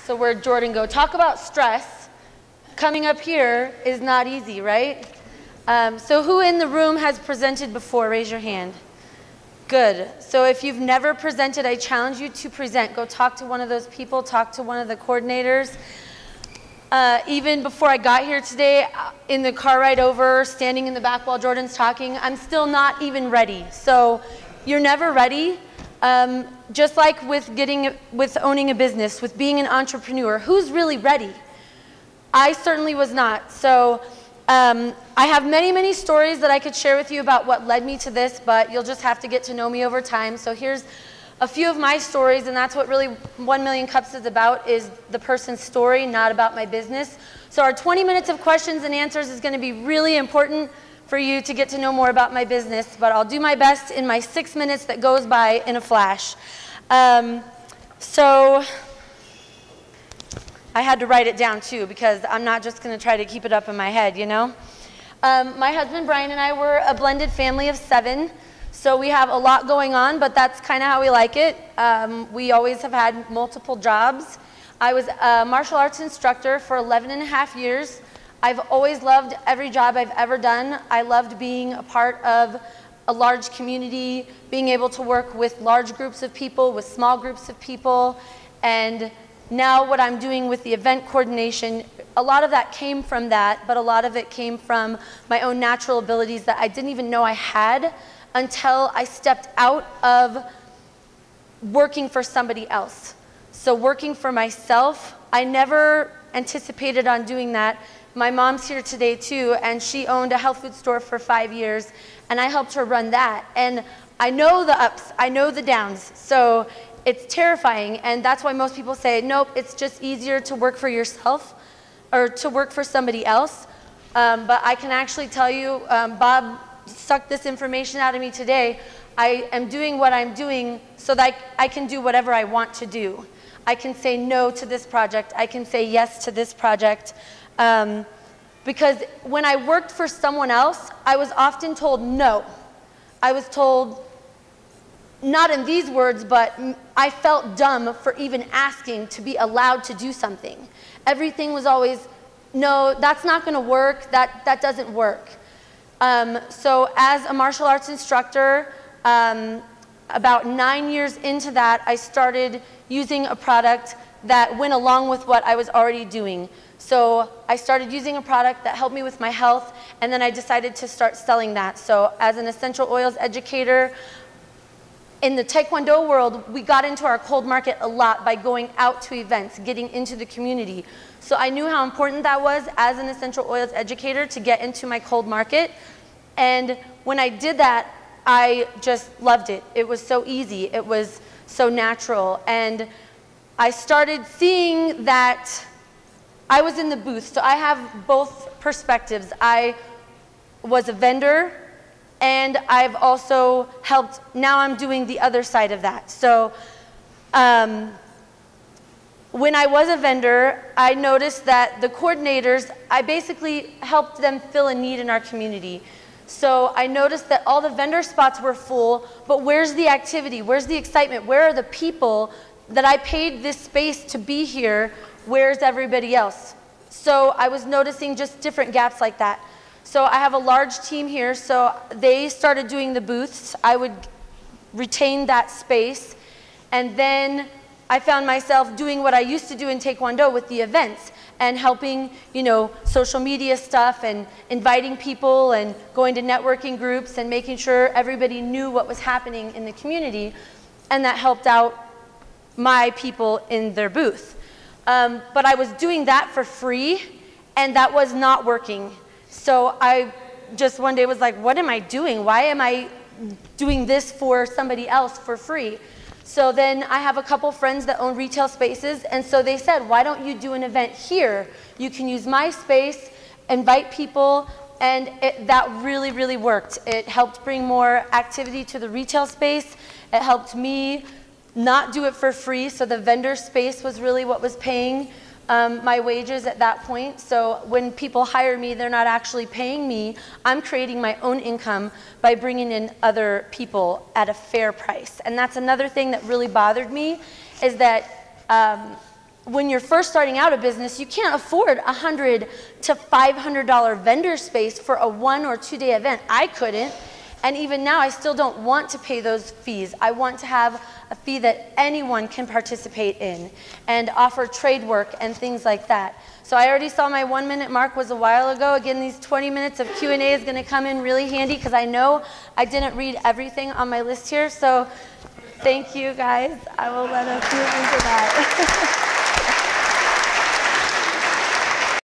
So where'd Jordan go? Talk about stress. Coming up here is not easy, right? So who in the room has presented before? Raise your hand. Good. So if you've never presented, I challenge you to present. Go talk to one of those people, talk to one of the coordinators. Even before I got here today, in the car ride over, standing in the back while Jordan's talking, I'm still not even ready. So you're never ready. Just like with owning a business, with being an entrepreneur, who's really ready? I certainly was not. So I have many, many stories that I could share with you about what led me to this, but you'll just have to get to know me over time. So here's a few of my stories, and that's what really 1 Million Cups is about, is the person's story, not about my business. So our 20 minutes of questions and answers is going to be really important for you to get to know more about my business, but I'll do my best in my 6 minutes that goes by in a flash. So I had to write it down too, because I'm not just going to try to keep it up in my head, you know? My husband Brian and I were a blended family of 7. So we have a lot going on, but that's kind of how we like it. We always have had multiple jobs. I was a martial arts instructor for 11.5 years. I've always loved every job I've ever done. I loved being a part of a large community, being able to work with large groups of people, with small groups of people. And now what I'm doing with the event coordination, a lot of that came from that, but a lot of it came from my own natural abilities that I didn't even know I had until I stepped out of working for somebody else. So working for myself, I never anticipated on doing that. My mom's here today too, and she owned a health food store for 5 years, and I helped her run that. And I know the ups, I know the downs, so it's terrifying, and that's why most people say, nope, it's just easier to work for yourself or to work for somebody else. But I can actually tell you, Bob sucked this information out of me today. I am doing what I'm doing so that I can do whatever I want to do. I can say no to this project. I can say yes to this project. Because when I worked for someone else, I was often told no. I was told, not in these words, but I felt dumb for even asking to be allowed to do something. Everything was always, no, that's not going to work. That doesn't work. So as a martial arts instructor, about 9 years into that, I started using a product that went along with what I was already doing. So I started using a product that helped me with my health, and then I decided to start selling that. So as an essential oils educator, in the Taekwondo world, we got into our cold market a lot by going out to events, getting into the community. So I knew how important that was as an essential oils educator to get into my cold market. And when I did that, I just loved it. It was so easy. It was so natural. And I started seeing that I was in the booth. So I have both perspectives. I was a vendor, and I've also helped, now I'm doing the other side of that. So when I was a vendor, I noticed that the coordinators, I basically helped them fill a need in our community. So I noticed that all the vendor spots were full, but where's the activity? Where's the excitement? Where are the people that I paid this space to be here? Where's everybody else? So I was noticing just different gaps like that. So I have a large team here, so they started doing the booths. I would retain that space, and then I found myself doing what I used to do in Taekwondo with the events and helping, you know, social media stuff and inviting people and going to networking groups and making sure everybody knew what was happening in the community, and that helped out my people in their booth. But I was doing that for free, and that was not working. So I just one day was like, what am I doing? Why am I doing this for somebody else for free? So then I have a couple friends that own retail spaces, and so they said, why don't you do an event here? You can use my space, invite people, and that really, really worked. It helped bring more activity to the retail space. It helped me not do it for free, so the vendor space was really what was paying my wages at that point. So when people hire me, they're not actually paying me. I'm creating my own income by bringing in other people at a fair price. And that's another thing that really bothered me, is that when you're first starting out a business, you can't afford $100 to $500 vendor space for a 1 or 2 day event. I couldn't. And even now, I still don't want to pay those fees. I want to have a fee that anyone can participate in and offer trade work and things like that. So I already saw my 1 minute mark was a while ago. Again, these 20 minutes of Q&A is going to come in really handy because I know I didn't read everything on my list here. So thank you, guys. I will let us move into that.